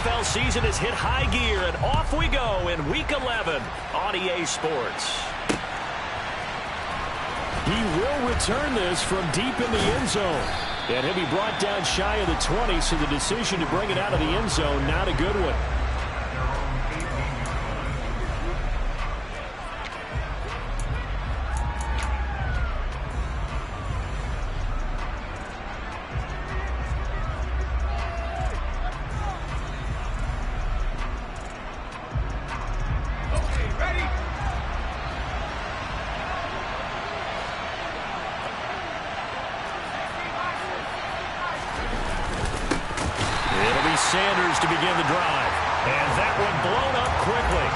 NFL season has hit high gear, and off we go in Week 11 on EA Sports. He will return this from deep in the end zone. And he'll be brought down shy of the 20, so the decision to bring it out of the end zone, not a good one. Sanders to begin the drive. And that one blown up quickly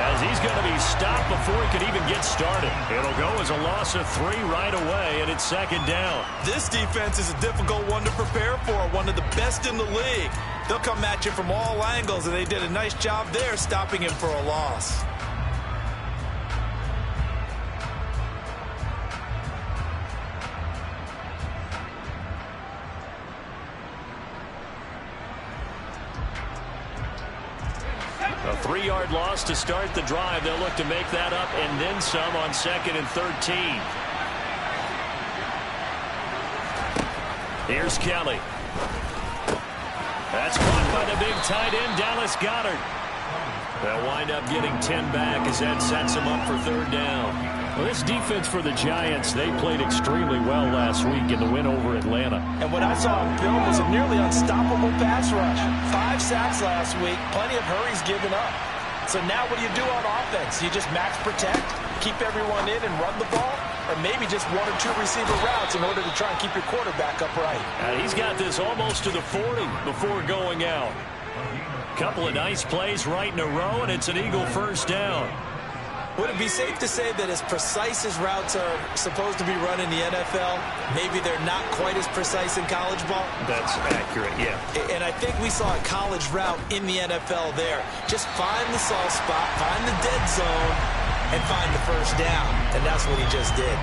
as he's going to be stopped before he could even get started. It'll go as a loss of 3 right away, and it's second down. This defense is a difficult one to prepare for, one of the best in the league. They'll come at you from all angles, and they did a nice job there stopping him for a loss. A 3-yard loss to start the drive. They'll look to make that up and then some on 2nd and 13. Here's Kelly. That's caught by the big tight end, Dallas Goedert. They'll wind up getting 10 back as that sets them up for 3rd down. Well, this defense for the Giants, they played extremely well last week in the win over Atlanta. And what I saw on film was a nearly unstoppable pass rush. 5 sacks last week, plenty of hurries given up. So now what do you do on offense? You just max protect, keep everyone in and run the ball? Or maybe just 1 or 2 receiver routes in order to try and keep your quarterback upright? He's got this almost to the 40 before going out. Couple of nice plays right in a row, and it's an Eagle 1st down. Would it be safe to say that as precise as routes are supposed to be run in the NFL, maybe they're not quite as precise in college ball? That's accurate, yeah. And I think we saw a college route in the NFL there. Just find the soft spot, find the dead zone, and find the 1st down. And that's what he just did.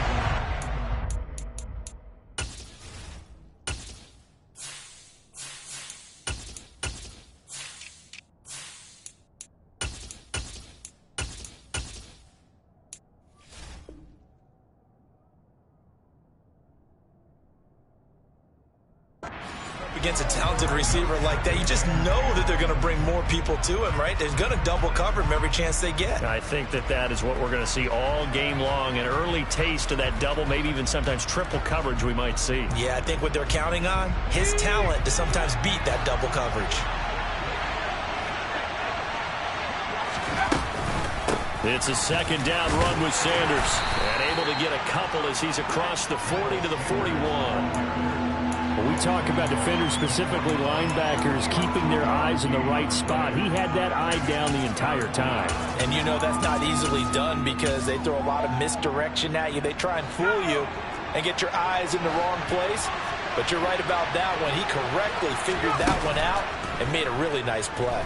Against a talented receiver like that, you just know that they're going to bring more people to him, right? They're going to double cover him every chance they get. I think that is what we're going to see all game long, an early taste of that double, maybe even sometimes triple coverage we might see. Yeah, I think what they're counting on, his talent to sometimes beat that double coverage. It's a 2nd down run with Sanders, and able to get a couple as he's across the 40 to the 41. When we talk about defenders, specifically linebackers, keeping their eyes in the right spot, he had that eye down the entire time. And you know that's not easily done because they throw a lot of misdirection at you. They try and fool you and get your eyes in the wrong place. But you're right about that one. He correctly figured that one out and made a really nice play.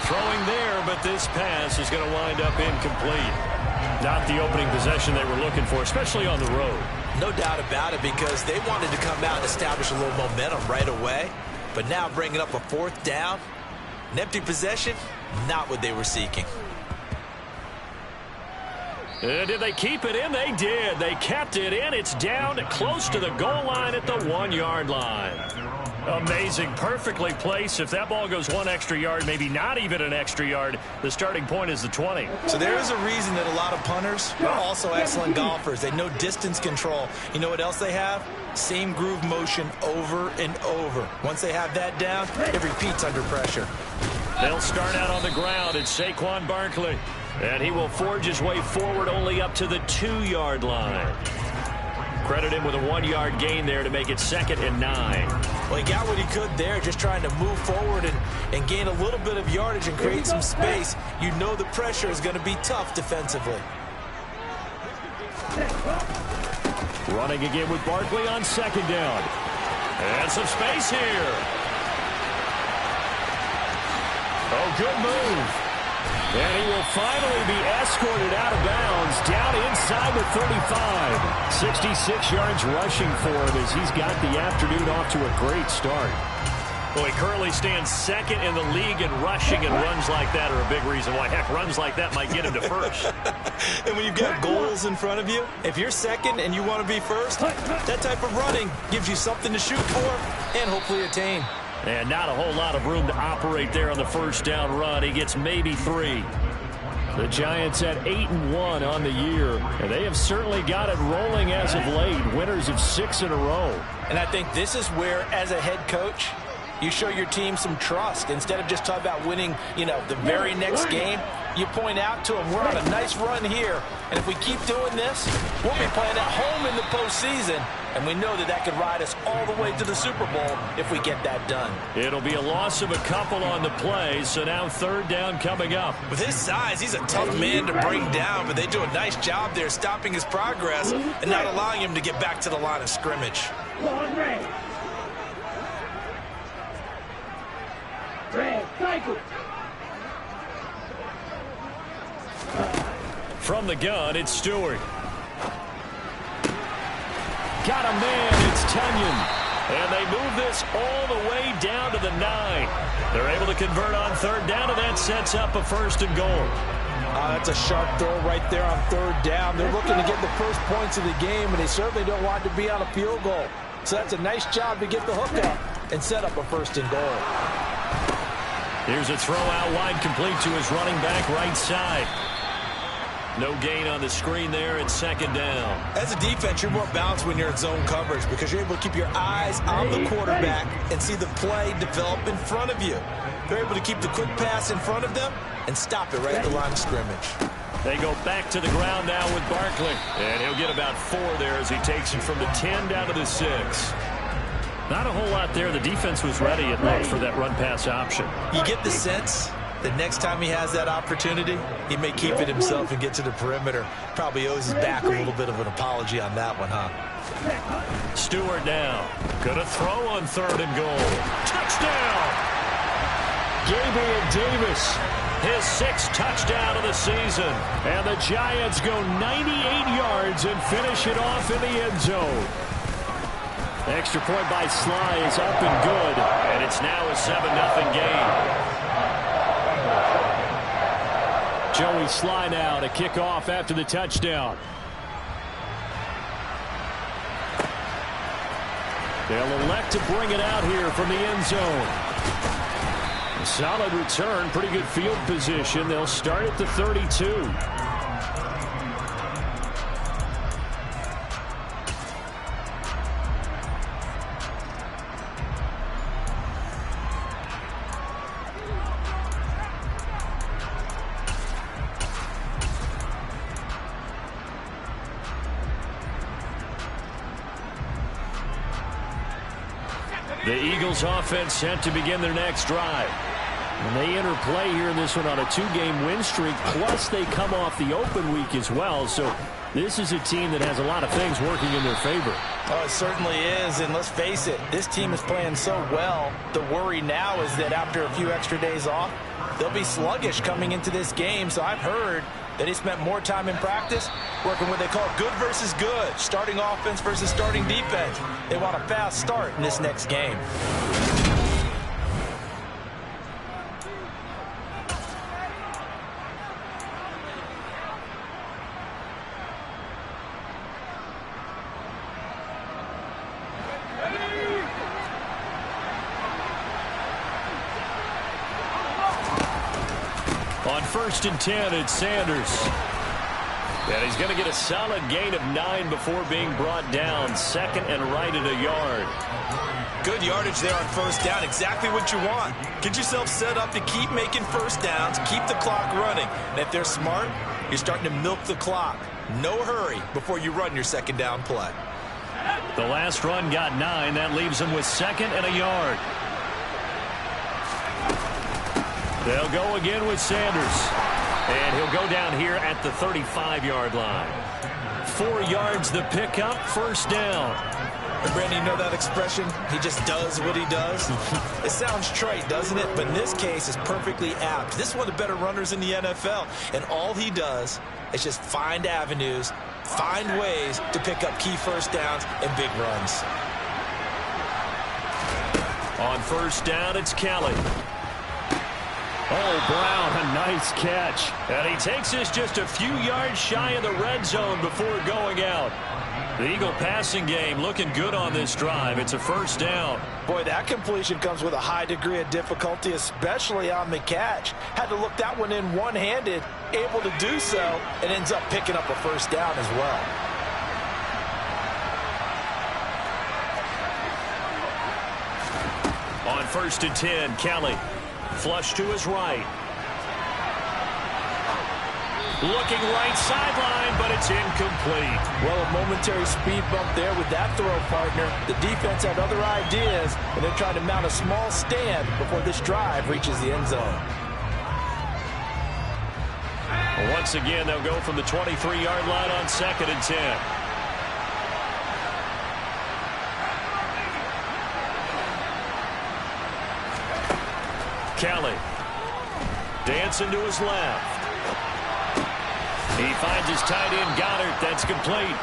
Throwing there, but this pass is going to wind up incomplete. Not the opening possession they were looking for, especially on the road. No doubt about it, because they wanted to come out and establish a little momentum right away. But now bringing up a 4th down, an empty possession, not what they were seeking. Did they keep it in? They did. They kept it in. It's down close to the goal line at the 1-yard line. Amazing. Perfectly placed. If that ball goes 1 extra yard, maybe not even an extra yard, the starting point is the 20. So there is a reason that a lot of punters are also excellent golfers. They know distance control. You know what else they have? Same groove motion over and over. Once they have that down, it repeats under pressure. They'll start out on the ground. It's Saquon Barkley. And he will forge his way forward only up to the 2-yard line. Credit him with a 1-yard gain there to make it 2nd and 9. Well, he got what he could there, just trying to move forward and gain a little bit of yardage and create some space. You know the pressure is going to be tough defensively. Running again with Barkley on 2nd down. And some space here. Oh, good move. And he will finally be escorted out of bounds down inside the 35. 66 yards rushing for him as he's got the afternoon off to a great start. Well, he currently stands second in the league in rushing, and runs like that are a big reason why. Heck, runs like that might get him to first. And when you've got goals in front of you, if you're second and you want to be first, that type of running gives you something to shoot for and hopefully attain. And not a whole lot of room to operate there on the first down run. He gets maybe 3. The Giants at 8-1 on the year, and they have certainly got it rolling as of late. Winners of 6 in a row. And I think this is where, as a head coach, you show your team some trust. Instead of just talking about winning, the very next game, you point out to them, we're on a nice run here, and if we keep doing this, we'll be playing at home in the postseason, and we know that could ride us all the way to the Super Bowl if we get that done. It'll be a loss of a couple on the play, so now third down coming up. With his size, he's a tough man to bring down, but they do a nice job there stopping his progress and not allowing him to get back to the line of scrimmage. From the gun, it's Stewart. Got a man, it's Tunyon. And they move this all the way down to the 9. They're able to convert on third down, and that sets up a first and goal. That's a sharp throw right there on third down. They're looking to get the first points of the game, and they certainly don't want to be on a field goal. So that's a nice job to get the hook up and set up a first and goal. Here's a throw out wide, complete to his running back right side. No gain on the screen there. It's second down. As a defense, you're more balanced when you're in zone coverage because you're able to keep your eyes on the quarterback and see the play develop in front of you. They're able to keep the quick pass in front of them and stop it right at the line of scrimmage. They go back to the ground now with Barkley. And he'll get about 4 there as he takes him from the 10 down to the 6. Not a whole lot there. The defense was ready, it looked, for that run-pass option. You get the sense that next time he has that opportunity, he may keep it himself and get to the perimeter. Probably owes his back a little bit of an apology on that one, huh? Stewart now. Gonna throw on third and goal. Touchdown! Gabriel Davis. His 6th touchdown of the season. And the Giants go 98 yards and finish it off in the end zone. Extra point by Sly is up and good. And it's now a 7-0 game. Joey Sly now to kick off after the touchdown. They'll elect to bring it out here from the end zone. A solid return, pretty good field position. They'll start at the 32. The Eagles offense set to begin their next drive. And they enter play here in this one on a 2-game win streak, plus they come off the open week as well. So this is a team that has a lot of things working in their favor. Oh, it certainly is, and let's face it, this team is playing so well. The worry now is that after a few extra days off, they'll be sluggish coming into this game. So I've heard that he spent more time in practice working what they call good versus good, starting offense versus starting defense. They want a fast start in this next game. On 1st and 10, it's Sanders. And he's going to get a solid gain of 9 before being brought down. Second and right at a yard. Good yardage there on first down. Exactly what you want. Get yourself set up to keep making first downs, keep the clock running. And if they're smart, you're starting to milk the clock. No hurry before you run your second down play. The last run got 9. That leaves him with 2nd and a yard. They'll go again with Sanders. And he'll go down here at the 35-yard line. 4 yards the pickup, first down. And Brandon, you know that expression? He just does what he does. It sounds trite, doesn't it? But in this case, it's perfectly apt. This is one of the better runners in the NFL. And all he does is just find avenues, find ways to pick up key first downs and big runs. On first down, it's Kelly. Oh, Brown, a nice catch. And he takes this just a few yards shy of the red zone before going out. The Eagle passing game looking good on this drive. It's a first down. Boy, that completion comes with a high degree of difficulty, especially on the catch. Had to look that one in one-handed, able to do so, and ends up picking up a first down as well. On first and 10, Kelly. Flush to his right. Looking right sideline, but it's incomplete. Well, a momentary speed bump there with that throw, partner. The defense had other ideas, and they're trying to mount a small stand before this drive reaches the end zone. Once again, they'll go from the 23-yard line on second and 10. Kelly. Dancing to his left. He finds his tight end, Goddard. That's complete.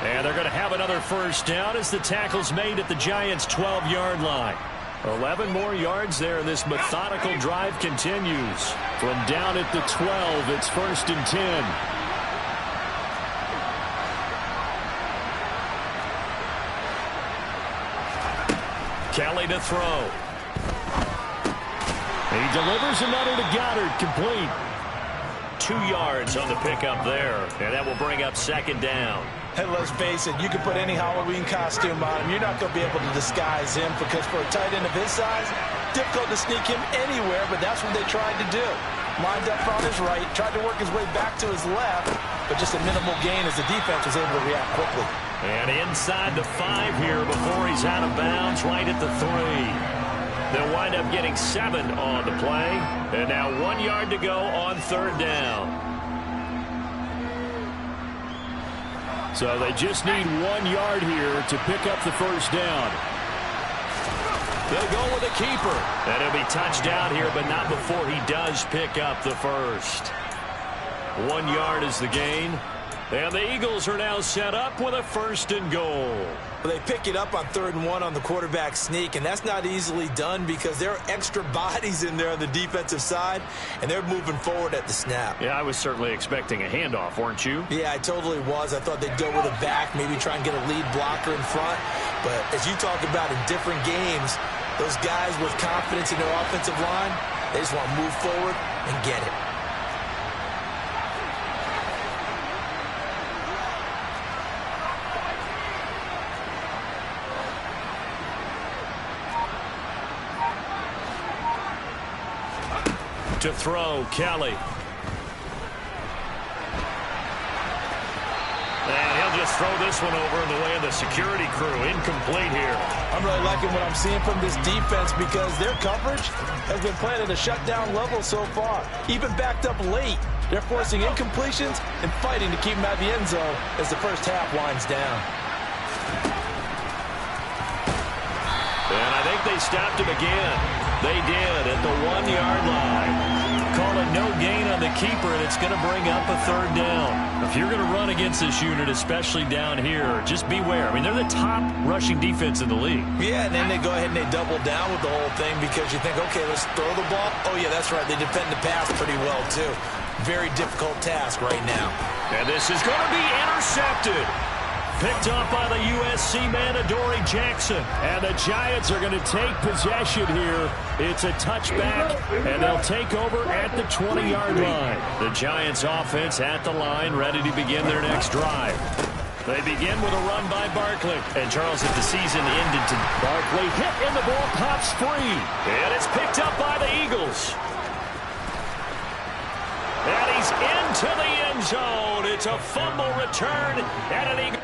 And they're going to have another first down as the tackle's made at the Giants' 12-yard line. 11 more yards there, and this methodical drive continues. From down at the 12, it's first and 10. Kelly to throw. He delivers another to Goddard, complete. 2 yards on the pickup there, and that will bring up second down. And let's face it, you can put any Halloween costume on him. You're not going to be able to disguise him because for a tight end of his size, difficult to sneak him anywhere, but that's what they tried to do. Lined up on his right, tried to work his way back to his left, but just a minimal gain as the defense was able to react quickly. And inside the 5 here before he's out of bounds, right at the 3. They'll wind up getting 7 on the play. And now 1 yard to go on third down. So they just need 1 yard here to pick up the first down. They'll go with a keeper. And he'll be touchdown here, but not before he does pick up the first. 1 yard is the gain. And the Eagles are now set up with a first and goal. They pick it up on 3rd and 1 on the quarterback sneak, and that's not easily done because there are extra bodies in there on the defensive side, and they're moving forward at the snap. Yeah, I was certainly expecting a handoff, weren't you? Yeah, I totally was. I thought they'd go with a back, maybe try and get a lead blocker in front. But as you talk about in different games, those guys with confidence in their offensive line, they just want to move forward and get it. To throw, Kelly. And he'll just throw this one over in the way of the security crew. Incomplete here. I'm really liking what I'm seeing from this defense because their coverage has been playing at a shutdown level so far. Even backed up late, they're forcing incompletions and fighting to keep them out of the end zone as the first half winds down. And I think they stopped him again. They did at the 1 yard line. Call it no gain on the keeper, and it's going to bring up a third down. If you're going to run against this unit, especially down here, just beware. I mean, they're the top rushing defense in the league. Yeah, and then they go ahead and they double down with the whole thing because you think, okay, let's throw the ball. Oh, yeah, that's right. They defend the pass pretty well, too. Very difficult task right now. And this is going to be intercepted. Picked up by the USC man, Adoree Jackson. And the Giants are going to take possession here. It's a touchback, and they'll take over at the 20-yard line. The Giants offense at the line, ready to begin their next drive. They begin with a run by Barkley. And Charles, if the season ended to Barkley hit and the ball pops free. And it's picked up by the Eagles. And he's into the end zone. It's a fumble return and an Eagle.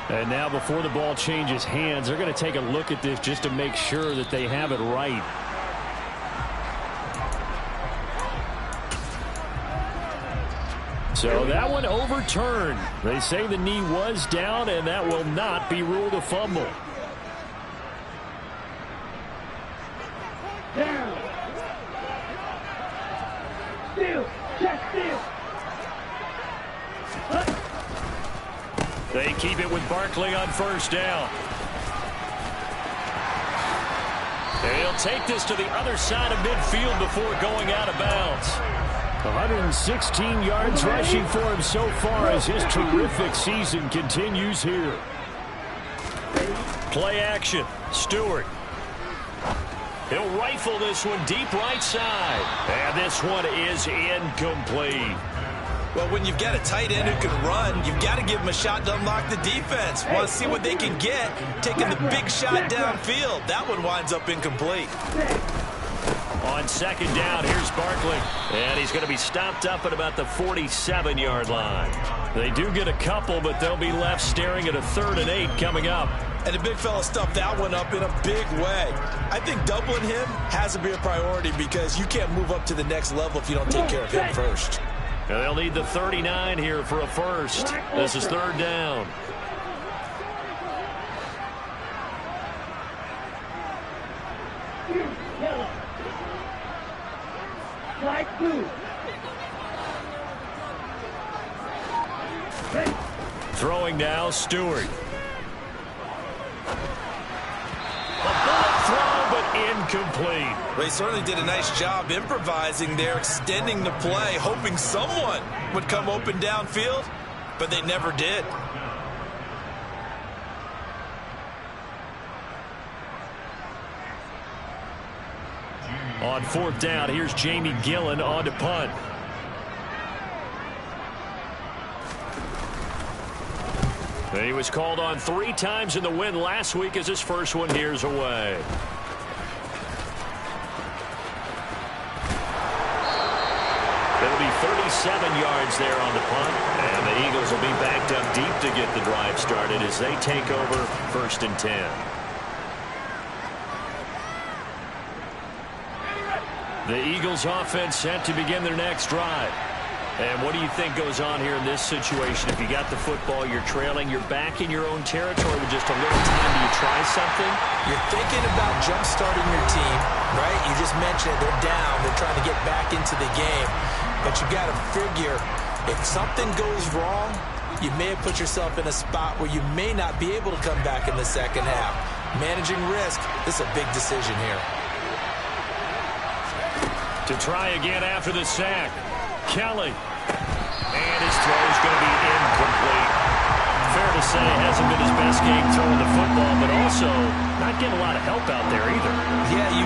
And now before the ball changes hands, they're going to take a look at this just to make sure that they have it right. So that one overturned. They say the knee was down, and that will not be ruled a fumble. Down. Steal. Check steal. They keep it with Barkley on first down. He'll take this to the other side of midfield before going out of bounds. 116 yards rushing for him so far as his terrific season continues here. Play action. Stewart. He'll rifle this one deep right side. And this one is incomplete. Well, when you've got a tight end who can run, you've got to give him a shot to unlock the defense. Want to see what they can get, taking the big shot downfield. That one winds up incomplete. On second down, here's Barkley. And he's going to be stopped up at about the 47-yard line. They do get a couple, but they'll be left staring at a 3rd and 8 coming up. And the big fella stuffed that one up in a big way. I think doubling him has to be a priority because you can't move up to the next level if you don't take care of him first. And they'll need the 39 here for a first. This is 3rd down. Throwing now, Stewart. Incomplete. They certainly did a nice job improvising there, extending the play, hoping someone would come open downfield, but they never did. On 4th down, here's Jamie Gillen on to punt. He was called on 3 times in the win last week as his first one here's away. It'll be 37 yards there on the punt. And the Eagles will be backed up deep to get the drive started as they take over 1st and 10. The Eagles offense set to begin their next drive. And what do you think goes on here in this situation? If you got the football, you're trailing, you're back in your own territory with just a little time. Do you try something? You're thinking about jump-starting your team, right? You just mentioned it. They're down. They're trying to get back into the game. But you got to figure if something goes wrong, you may have put yourself in a spot where you may not be able to come back in the second half. Managing risk, this is a big decision here. To try again after the sack. Kelly. And his throw is going to be incomplete. Fair to say it hasn't been his best game throwing the football, but also not getting a lot of help out there either. Yeah, you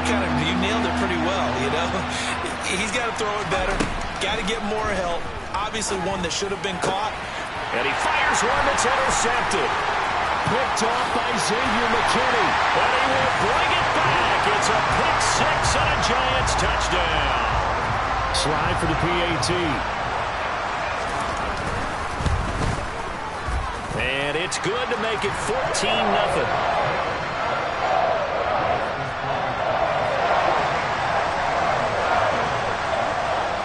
nailed it pretty well, you know. He's got to throw it better. Got to get more help. Obviously one that should have been caught. And he fires one that's intercepted. Picked off by Xavier McKinney. And he will bring it back. It's a pick 6 and a Giants touchdown. Slide for the PAT. And it's good to make it 14-0.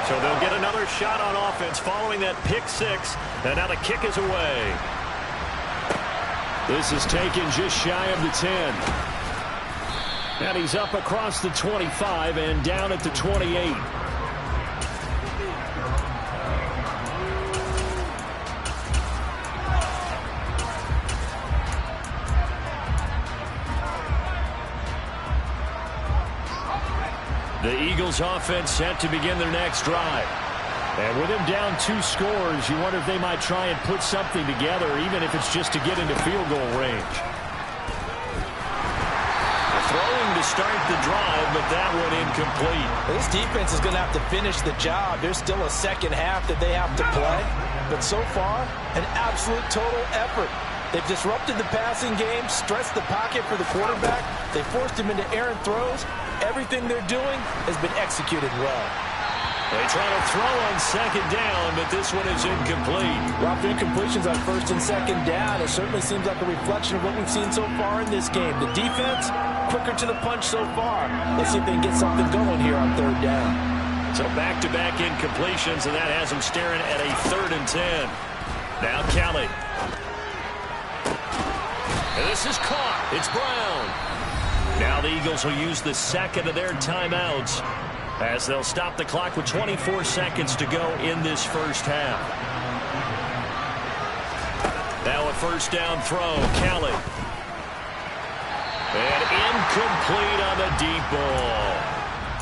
So they'll get another shot on offense following that pick 6. And now the kick is away. This is taken just shy of the 10. And he's up across the 25 and down at the 28. The Eagles offense set to begin their next drive. And with him down 2 scores, you wonder if they might try and put something together, even if it's just to get into field goal range. Throwing to start the drive, but that one incomplete. This defense is going to have to finish the job. There's still a second half that they have to play. But so far, an absolute total effort. They've disrupted the passing game, stressed the pocket for the quarterback. They forced him into errant throws. Everything they're doing has been executed well. They try to throw on second down, but this one is incomplete. Dropped incompletions on first and second down. It certainly seems like a reflection of what we've seen so far in this game. The defense, quicker to the punch so far. Let's see if they can get something going here on third down. So back-to-back incompletions, and that has them staring at a 3rd and 10. Now Kelly. And this is caught. It's Brown. Now the Eagles will use the second of their timeouts as they'll stop the clock with 24 seconds to go in this first half. Now a first down throw. Kelly. And incomplete on the deep ball.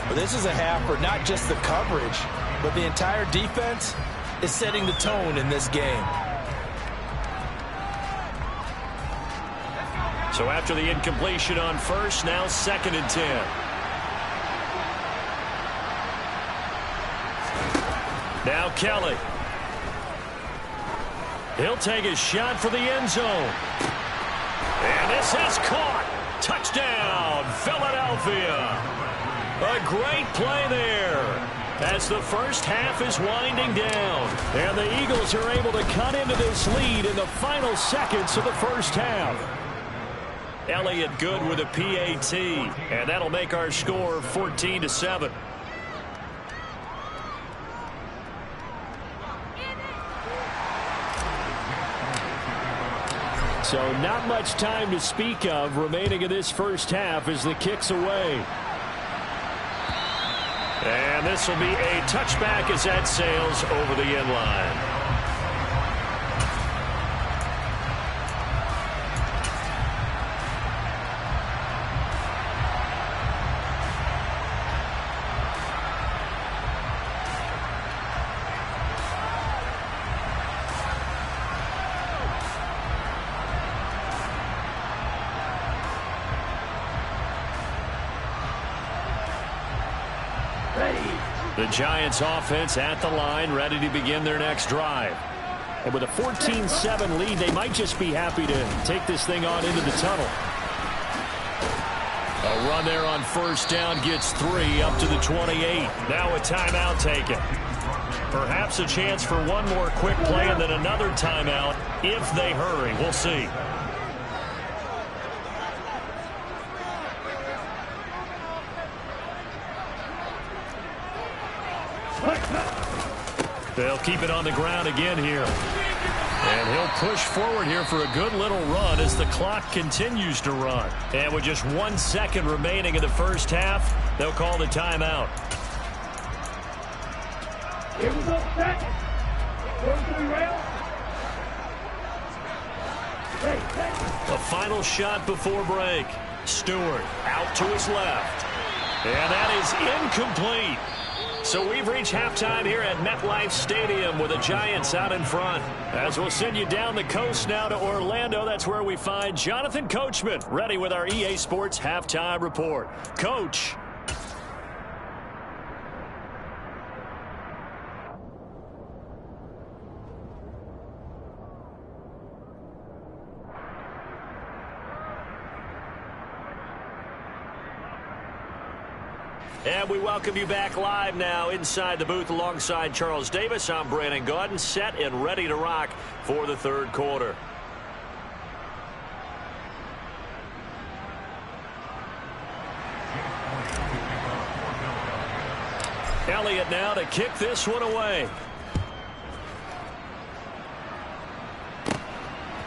Well, this is a half for not just the coverage, but the entire defense is setting the tone in this game. So after the incompletion on first, now 2nd and 10. Now Kelly. He'll take a shot for the end zone. And this is caught. Touchdown, Philadelphia. A great play there as the first half is winding down. And the Eagles are able to cut into this lead in the final seconds of the first half. Elliott good with a PAT, and that'll make our score 14-7. So not much time to speak of remaining in this first half as the kick's away. And this will be a touchback as that sails over the end line. The Giants offense at the line, ready to begin their next drive. And with a 14-7 lead, they might just be happy to take this thing on into the tunnel. A run there on first down gets 3 up to the 28. Now a timeout taken. Perhaps a chance for one more quick play and then another timeout if they hurry. We'll see. They'll keep it on the ground again here. And he'll push forward here for a good little run as the clock continues to run. And with just 1 second remaining in the first half, they'll call the timeout. Here we go, set. Going to the rail. A final shot before break. Stewart out to his left. And that is incomplete. So we've reached halftime here at MetLife Stadium with the Giants out in front. As we'll send you down the coast now to Orlando, that's where we find Jonathan Coachman ready with our EA Sports Halftime Report. Coach. And we welcome you back live now inside the booth alongside Charles Davis. I'm Brandon Gaudin, set and ready to rock for the third quarter. Elliott now to kick this one away.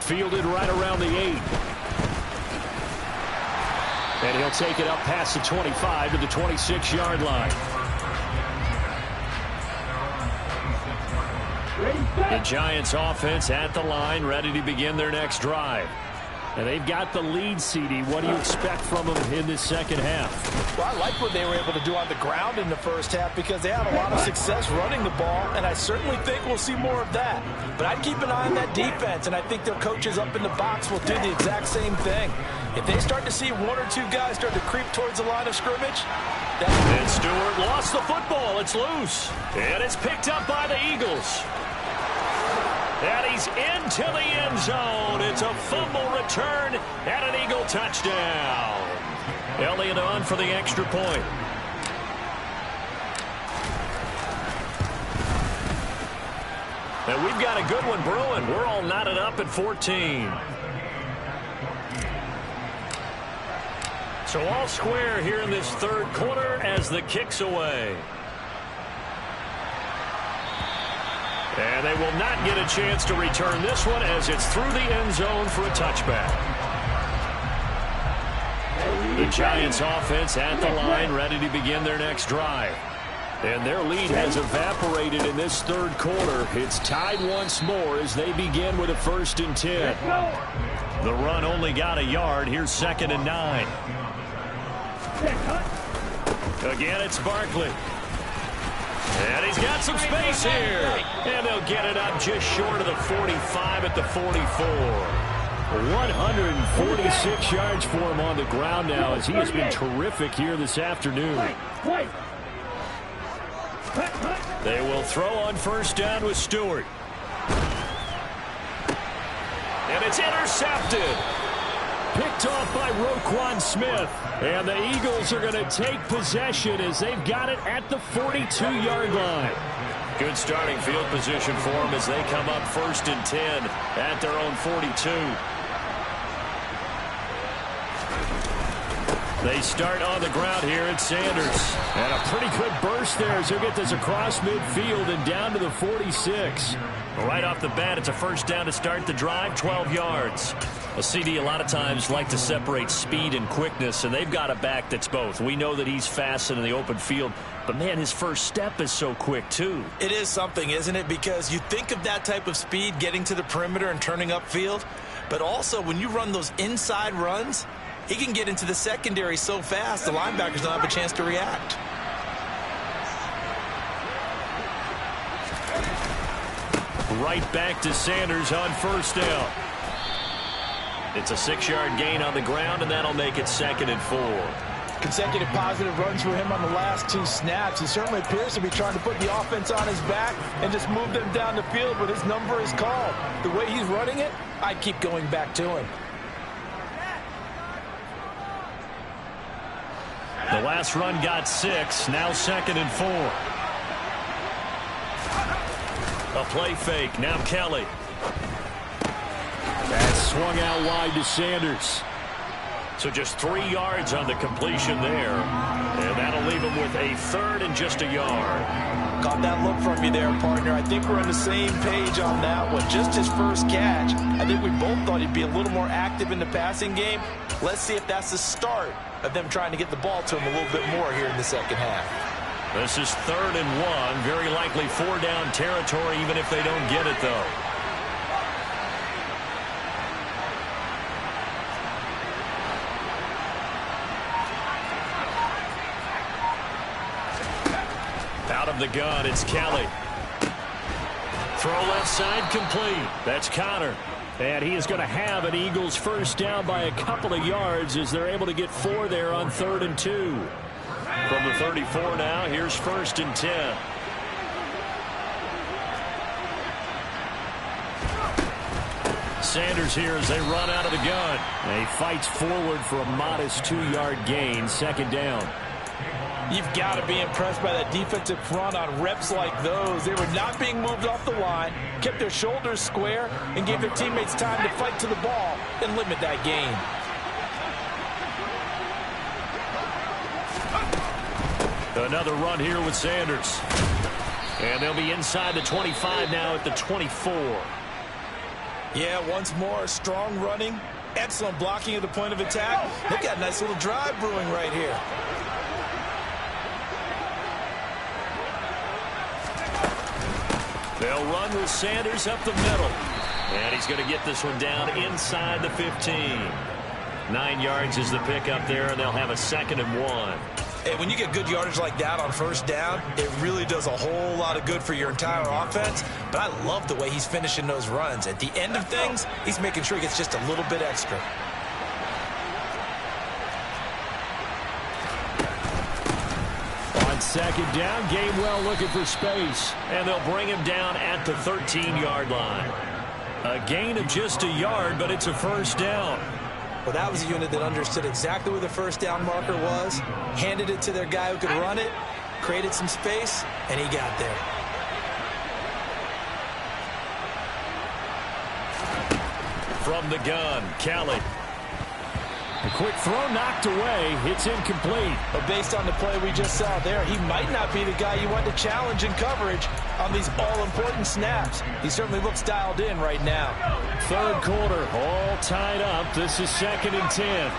Fielded right around the 8. And he'll take it up past the 25 to the 26-yard line. The Giants offense at the line, ready to begin their next drive. And they've got the lead, CD. What do you expect from them in this second half? Well, I like what they were able to do on the ground in the first half because they had a lot of success running the ball, and I certainly think we'll see more of that. But I'd keep an eye on that defense, and I think their coaches up in the box will do the exact same thing. If they start to see 1 or 2 guys start to creep towards the line of scrimmage, and Stewart lost the football. It's loose. And it's picked up by the Eagles. And he's into the end zone. It's a fumble return and an Eagle touchdown. Elliott on for the extra point. And we've got a good one brewing. We're all knotted up at 14. So all square here in this third quarter as the kick's away. And they will not get a chance to return this one as it's through the end zone for a touchback. The Giants offense at the line, ready to begin their next drive. And their lead has evaporated in this third quarter. It's tied once more as they begin with a 1st and 10. The run only got a yard. Here's 2nd and 9. Again, it's Barkley. And he's got some space here. And they'll get it up just short of the 45 at the 44. 146 yards for him on the ground now as he has been terrific here this afternoon. They will throw on 1st down with Stewart. And it's intercepted. Picked off by Roquan Smith. And the Eagles are going to take possession as they've got it at the 42-yard line. Good starting field position for them as they come up 1st and 10 at their own 42. They start on the ground here at Sanders. And a pretty good burst there as he'll get this across midfield and down to the 46. Right off the bat, it's a 1st down to start the drive, 12 yards. A CD a lot of times like to separate speed and quickness, and they've got a back that's both. We know that he's fast in the open field, but, man, his first step is so quick, too. It is something, isn't it? Because you think of that type of speed getting to the perimeter and turning upfield, but also when you run those inside runs, he can get into the secondary so fast the linebackers don't have a chance to react. Right back to Sanders on 1st down. It's a 6-yard gain on the ground, and that'll make it 2nd and 4. Consecutive positive runs for him on the last 2 snaps. He certainly appears to be trying to put the offense on his back and just move them down the field when his number is called. The way he's running it, I keep going back to him. The last run got 6. Now 2nd and 4. A play fake. Now Kelly. That's swung out wide to Sanders. So just 3 yards on the completion there. And that'll leave him with a 3rd and just a yard. Got that look from you there, partner. I think we're on the same page on that one. Just his first catch. I think we both thought he'd be a little more active in the passing game. Let's see if that's the start of them trying to get the ball to him a little bit more here in the second half. This is 3rd and 1. Very likely 4-down territory even if they don't get it, though. Out of the gun, it's Kelly. Throw left side complete. That's Connor. And he is going to have an Eagles 1st down by a couple of yards as they're able to get 4 there on 3rd and 2. From the 34 now, here's 1st and 10. Sanders here as they run out of the gun. And he fights forward for a modest 2-yard gain, 2nd down. You've got to be impressed by that defensive front on reps like those. They were not being moved off the line, kept their shoulders square, and gave their teammates time to fight to the ball and limit that gain. Another run here with Sanders. And they'll be inside the 25 now at the 24. Yeah, once more, strong running, excellent blocking at the point of attack. They've got a nice little drive brewing right here. They'll run with Sanders up the middle. And he's going to get this one down inside the 15. 9 yards is the pickup there, and they'll have a 2nd and 1. Hey, when you get good yardage like that on 1st down, it really does a whole lot of good for your entire offense. But I love the way he's finishing those runs. At the end of things, he's making sure he gets just a little bit extra. On 2nd down, Gainwell looking for space. And they'll bring him down at the 13-yard line. A gain of just a yard, but it's a 1st down. Well, that was a unit that understood exactly where the 1st down marker was, handed it to their guy who could run it, created some space, and he got there. From the gun, Kelly. A quick throw knocked away. It's incomplete. But based on the play we just saw there, he might not be the guy you want to challenge in coverage on these all-important snaps. He certainly looks dialed in right now. 3rd quarter, all tied up. This is 2nd and 10.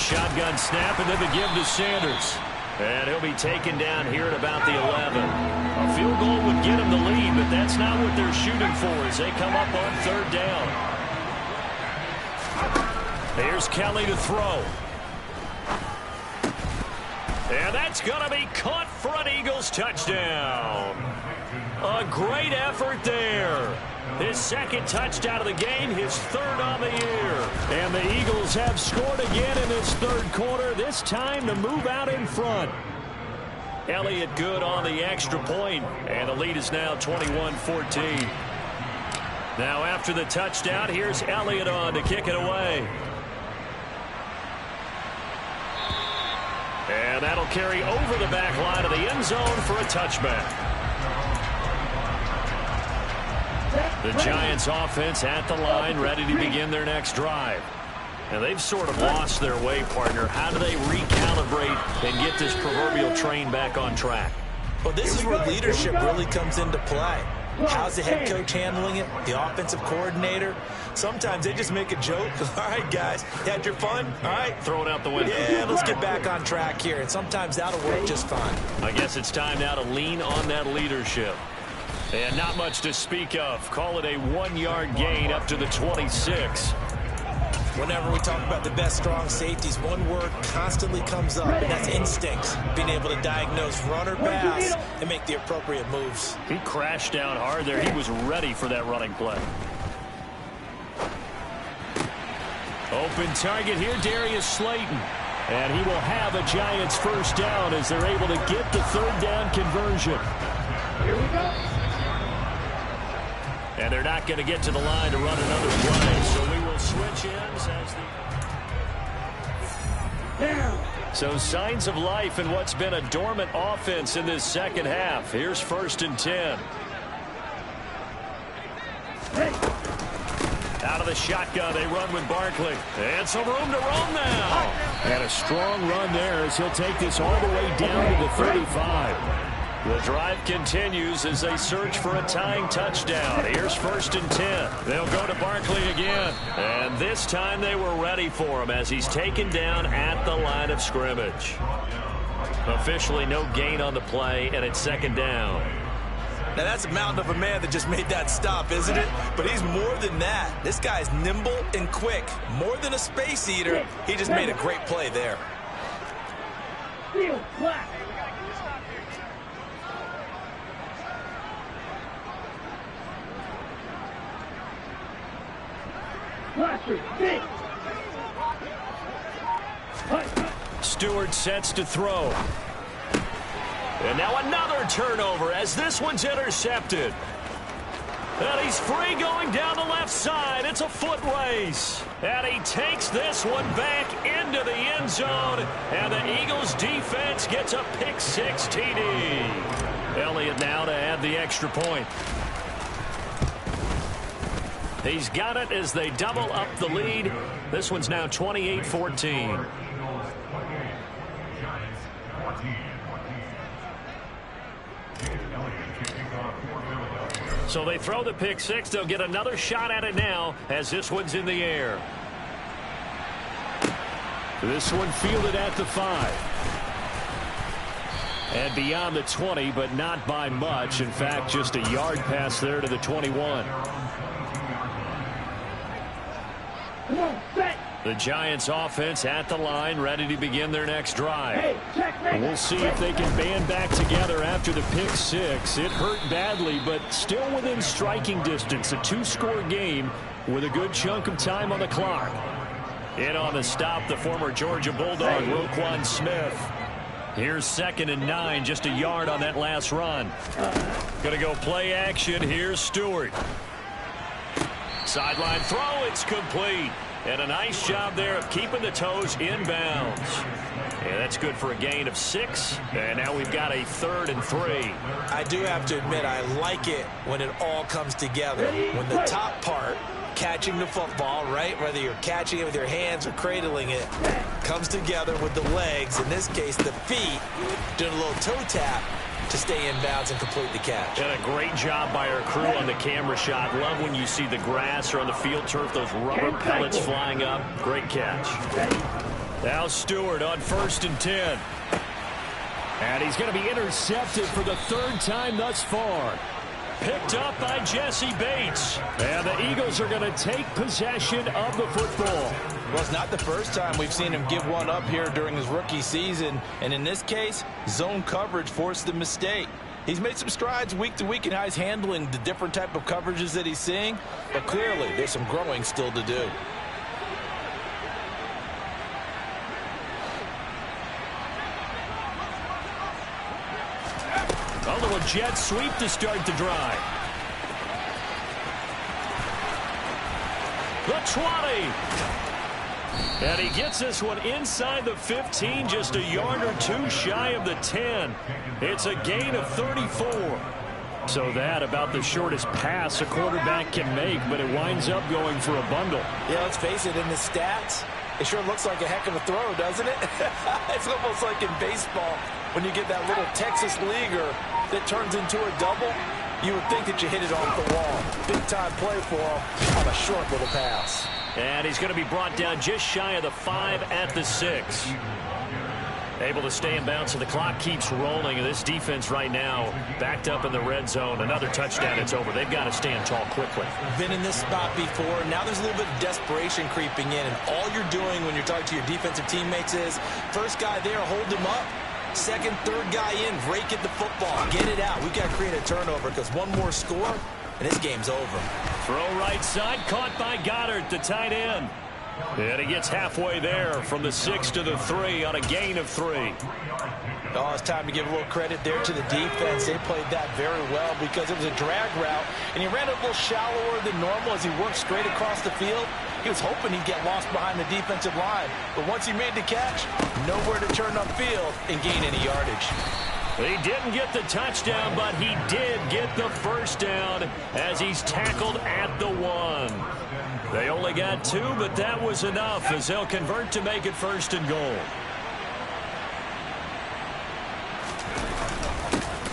shotgun snap, and then the give to Sanders. And he'll be taken down here at about the 11. A field goal would get him the lead, but that's not what they're shooting for as they come up on third down. Here's Kelly to throw. And that's going to be caught for an Eagles touchdown. A great effort there. His second touchdown of the game, his third on the year. And the Eagles have scored again in this third quarter, this time to move out in front. Elliott good on the extra point, and the lead is now 21-14. Now after the touchdown, here's Elliott on to kick it away. And that'll carry over the back line of the end zone for a touchback. The Giants offense at the line, ready to begin their next drive. And they've sort of lost their way, partner. How do they recalibrate and get this proverbial train back on track? Well, this is where leadership really comes into play. How's the head coach handling it? The offensive coordinator? Sometimes they just make a joke. All right, guys, you had your fun? All right. Throw it out the window. Yeah, let's get back on track here. And sometimes that'll work just fine. I guess it's time now to lean on that leadership. And not much to speak of. Call it a 1-yard gain up to the 26. Whenever we talk about the best strong safeties, one word constantly comes up, and that's instincts. Being able to diagnose run or pass and make the appropriate moves. He crashed down hard there. He was ready for that running play. Open target here, Darius Slayton. And he will have a Giants first down as they're able to get the third down conversion. Here we go. And they're not going to get to the line to run another play, so we will switch ends as the... So signs of life in what's been a dormant offense in this second half. Here's 1st and 10. Out of the shotgun, they run with Barkley. And some room to roam now. And a strong run there as he'll take this all the way down to the 35. The drive continues as they search for a tying touchdown. Here's 1st and 10. They'll go to Barkley again. And this time they were ready for him as he's taken down at the line of scrimmage. Officially no gain on the play, and it's 2nd down. Now, that's a mountain of a man that just made that stop, isn't it? But he's more than that. This guy's nimble and quick. More than a space eater. He just made a great play there. Field flat. Stewart sets to throw. And now another turnover as this one's intercepted. And he's free going down the left side. It's a foot race. And he takes this one back into the end zone. And the Eagles defense gets a pick-6 TD. Elliott now to add the extra point. He's got it as they double up the lead. This one's now 28-14. So they throw the pick-6. They'll get another shot at it now as this one's in the air. This one fielded at the 5. And beyond the 20, but not by much. In fact, just a yard pass there to the 21. The Giants offense at the line, ready to begin their next drive. We'll see if they can band back together after the pick-6. It hurt badly, but still within striking distance. A 2-score game with a good chunk of time on the clock. In on the stop, the former Georgia Bulldog, Roquan Smith. Here's 2nd and 9, just a yard on that last run. Gonna go play action. Here's Stewart. Sideline throw, it's complete. And a nice job there of keeping the toes inbounds. And that's good for a gain of 6. And now we've got a 3rd and 3. I do have to admit, I like it when it all comes together. When the top part, catching the football, right, whether you're catching it with your hands or cradling it, comes together with the legs, in this case the feet, doing a little toe tap to stay in bounds and complete the catch. And a great job by our crew on the camera shot. Love when you see the grass or on the field turf, those rubber pellets flying up. Great catch. Now Stewart on 1st and 10. And he's going to be intercepted for the 3rd time thus far. Picked up by Jesse Bates. And the Eagles are going to take possession of the football. Well, it's not the first time we've seen him give one up here during his rookie season. And in this case, zone coverage forced the mistake. He's made some strides week to week in how he's handling the different type of coverages that he's seeing. But clearly, there's some growing still to do. A little jet sweep to start the drive. The 20. And he gets this one inside the 15, just a yard or two shy of the 10. It's a gain of 34. So that about the shortest pass a quarterback can make, but it winds up going for a bundle. Yeah, let's face it, in the stats, it sure looks like a heck of a throw, doesn't it? It's almost like in baseball when you get that little Texas leaguer that turns into a double. You would think that you hit it off the wall. Big-time play for him on a short little pass. And he's going to be brought down just shy of the 5 at the 6. Able to stay in bounds, so the clock keeps rolling. And this defense right now backed up in the red zone. Another touchdown, it's over. They've got to stand tall quickly. Been in this spot before. Now there's a little bit of desperation creeping in. And all you're doing when you're talking to your defensive teammates is, first guy there, hold him up. Second, third guy in, rake at the football. Get it out. We've got to create a turnover because one more score, and this game's over. Throw right side, caught by Goddard, the tight end. And he gets halfway there from the 6 to the 3 on a gain of 3. Oh, it's time to give a little credit there to the defense. They played that very well because it was a drag route, and he ran a little shallower than normal as he worked straight across the field. He was hoping he'd get lost behind the defensive line, but once he made the catch, nowhere to turn upfield and gain any yardage. He didn't get the touchdown, but he did get the first down as he's tackled at the 1. They only got 2, but that was enough as they'll convert to make it 1st and goal.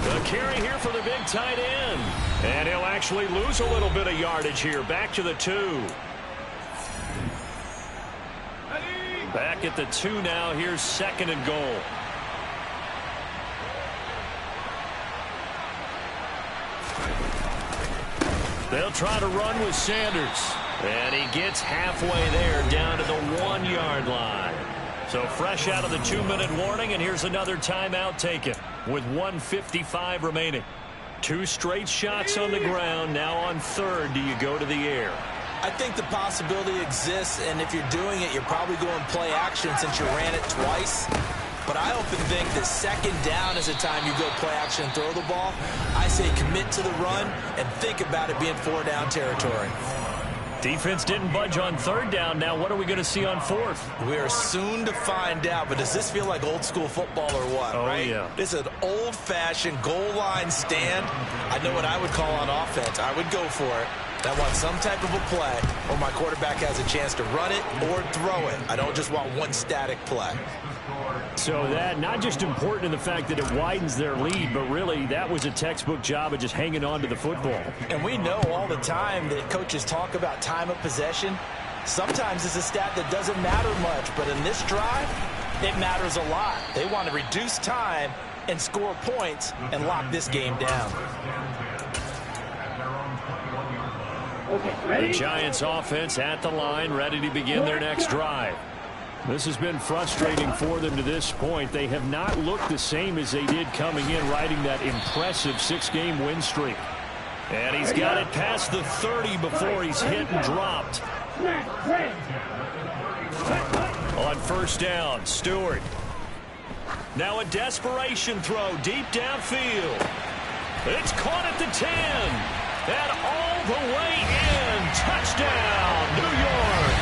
The carry here for the big tight end. And he'll actually lose a little bit of yardage here. Back to the 2. Back at the 2 now. Here's 2nd and goal. They'll try to run with Sanders. And he gets halfway there down to the 1-yard line. So fresh out of the 2-minute warning, and here's another timeout taken with 1:55 remaining. 2 straight shots on the ground. Now on 3rd, do you go to the air? I think the possibility exists, and if you're doing it, you're probably going play action since you ran it twice. But I often think that 2nd down is the time you go play action and throw the ball. I say commit to the run and think about it being 4-down territory. Defense didn't budge on 3rd down. Now what are we going to see on 4th? We are soon to find out, but does this feel like old school football or what? Oh, right? yeah. This is an old-fashioned goal line stand. I know what I would call on offense. I would go for it. I want some type of a play where my quarterback has a chance to run it or throw it. I don't just want one static play. So that not just important in the fact that it widens their lead, but really that was a textbook job of just hanging on to the football. And we know all the time that coaches talk about time of possession. Sometimes it's a stat that doesn't matter much, but in this drive, it matters a lot. They want to reduce time and score points and lock this game down. The Giants offense at the line, ready to begin their next drive. This has been frustrating for them to this point. They have not looked the same as they did coming in, riding that impressive 6-game win streak. And he's got it past the 30 before he's hit and dropped. On 1st down, Stewart. Now a desperation throw deep downfield. It's caught at the 10. And all the way in. Touchdown, New York.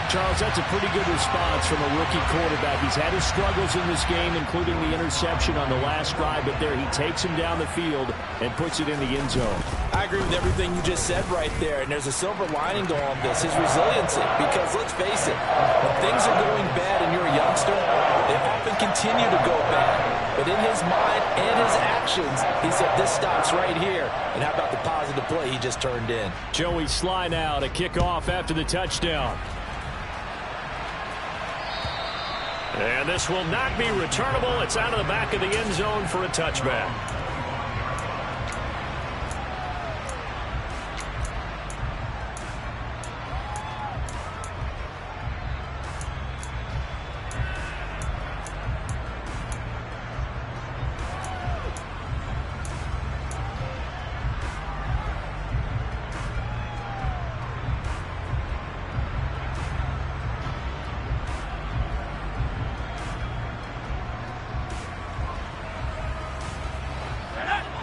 Charles, that's a pretty good response from a rookie quarterback. He's had his struggles in this game, including the interception on the last drive, but there he takes him down the field and puts it in the end zone. I agree with everything you just said right there, and there's a silver lining to all of this, his resiliency, because let's face it, when things are going bad and you're a youngster, they often continue to go bad. But in his mind and his actions, he said, this stops right here. And how about the positive play he just turned in? Joey Sly now to kick off after the touchdown. And this will not be returnable. It's out of the back of the end zone for a touchback.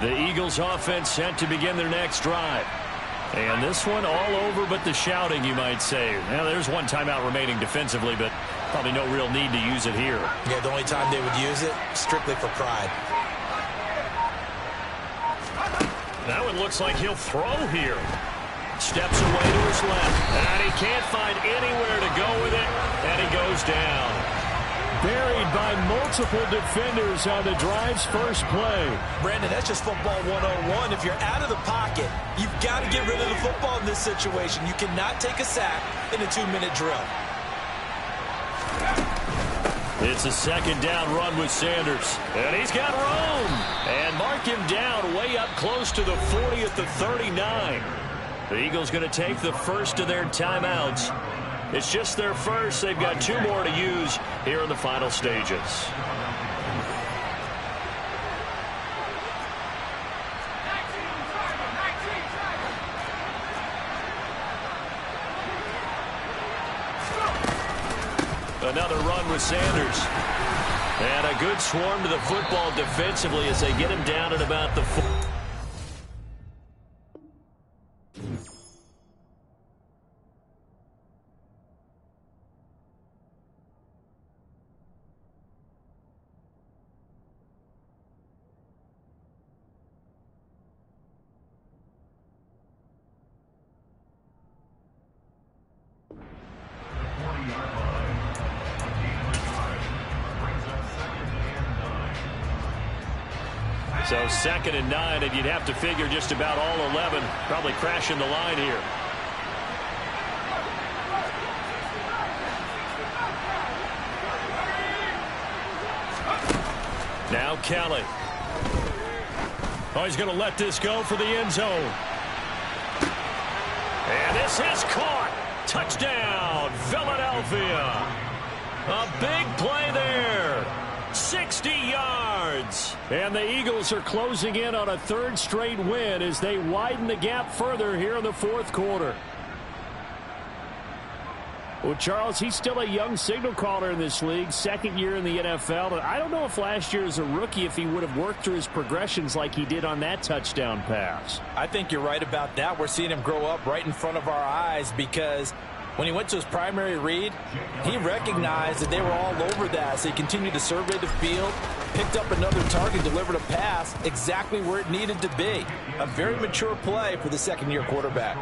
The Eagles offense set to begin their next drive. And this one all over but the shouting, you might say. Now, there's one timeout remaining defensively, but probably no real need to use it here. Yeah, the only time they would use it, strictly for pride. That one looks like he'll throw here. Steps away to his left. And he can't find anywhere to go with it. And he goes down. Buried by multiple defenders on the drive's first play. Brandon, that's just football 101. If you're out of the pocket, you've got to get rid of the football in this situation. You cannot take a sack in a 2-minute drill. It's a second down run with Sanders. And he's got room. And mark him down way up close to the 40 at the 39. The Eagles going to take the first of their timeouts. It's just their first. They've got 2 more to use here in the final stages. Another run with Sanders. And a good swarm to the football defensively as they get him down at about the 4. So 2nd and 9, and you'd have to figure just about all 11 probably crashing the line here. Now Kelly. Oh, he's going to let this go for the end zone. And this is caught. Touchdown, Philadelphia. A big play there. 60 yards. And the Eagles are closing in on a 3rd straight win as they widen the gap further here in the 4th quarter. Well, Charles, he's still a young signal caller in this league, 2nd year in the NFL. And I don't know if last year as a rookie if he would have worked through his progressions like he did on that touchdown pass. I think you're right about that. We're seeing him grow up right in front of our eyes because when he went to his primary read, he recognized that they were all over that. So he continued to survey the field, picked up another target, delivered a pass exactly where it needed to be. A very mature play for the 2nd-year quarterback.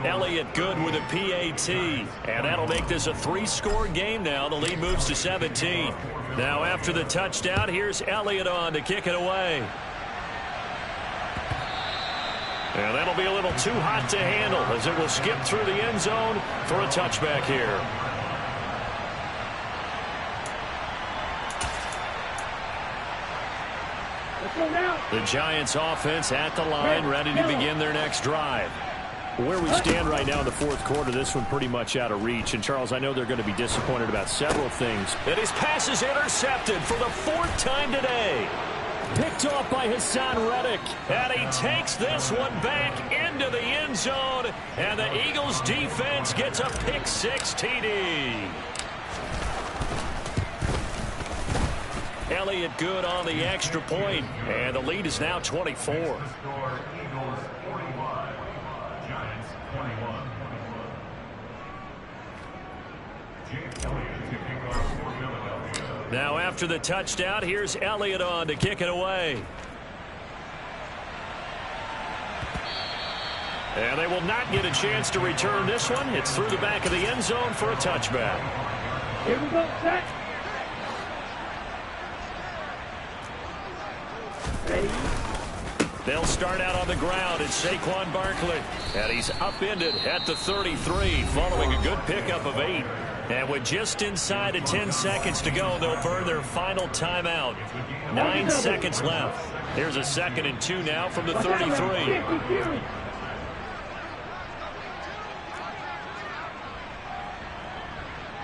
Elliott good with a PAT. And that'll make this a 3-score game now. The lead moves to 17. Now after the touchdown, here's Elliott on to kick it away. And that'll be a little too hot to handle as it will skip through the end zone for a touchback here. The Giants offense at the line, ready to begin their next drive. Where we stand right now in the 4th quarter, this one pretty much out of reach. And, Charles, I know they're going to be disappointed about several things. And his pass is intercepted for the 4th time today. Picked off by Hassan Reddick. And he takes this one back into the end zone. And the Eagles defense gets a pick-6 TD. Elliott good on the extra point. And the lead is now 24. Now after the touchdown, here's Elliott on to kick it away. And they will not get a chance to return this one. It's through the back of the end zone for a touchback. Here we go, set. Ready. They'll start out on the ground. It's Saquon Barkley. And he's upended at the 33 following a good pickup of 8. And with just inside of 10 seconds to go, they'll burn their final timeout. 9 seconds left. Here's a 2nd and 2 now from the 33.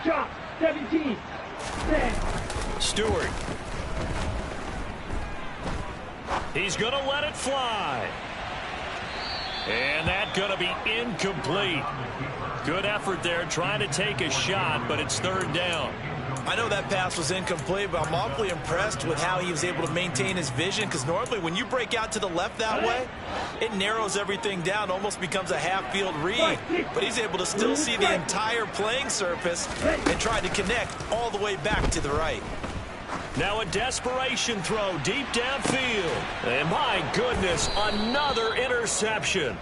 Shot, 17, 10. Stewart. He's going to let it fly. And that's going to be incomplete. Good effort there trying to take a shot, but it's 3rd down. I know that pass was incomplete, but I'm awfully impressed with how he was able to maintain his vision, because normally when you break out to the left that way, it narrows everything down, almost becomes a half-field read. But he's able to still see the entire playing surface and try to connect all the way back to the right. Now a desperation throw deep downfield. And my goodness, another interception.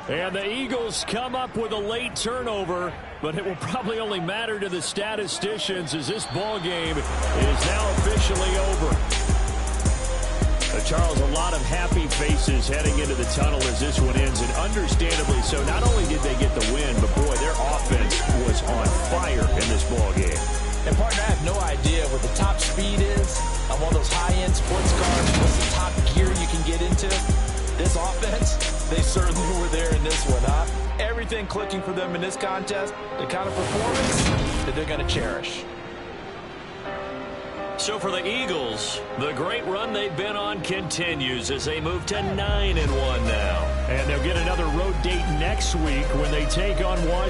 And the Eagles come up with a late turnover, but it will probably only matter to the statisticians as this ball game is now officially over. Charles, a lot of happy faces heading into the tunnel as this one ends, and understandably so. Not only did they get the win, but boy, their offense was on fire in this ball game. And partner, I have no idea what the top speed is on one of those high-end sports cars. What's the top gear you can get into? This offense, they certainly were there in this one, huh? Everything clicking for them in this contest, the kind of performance that they're going to cherish. So for the Eagles, the great run they've been on continues as they move to 9-1 now. And they'll get another road date next week when they take on Washington.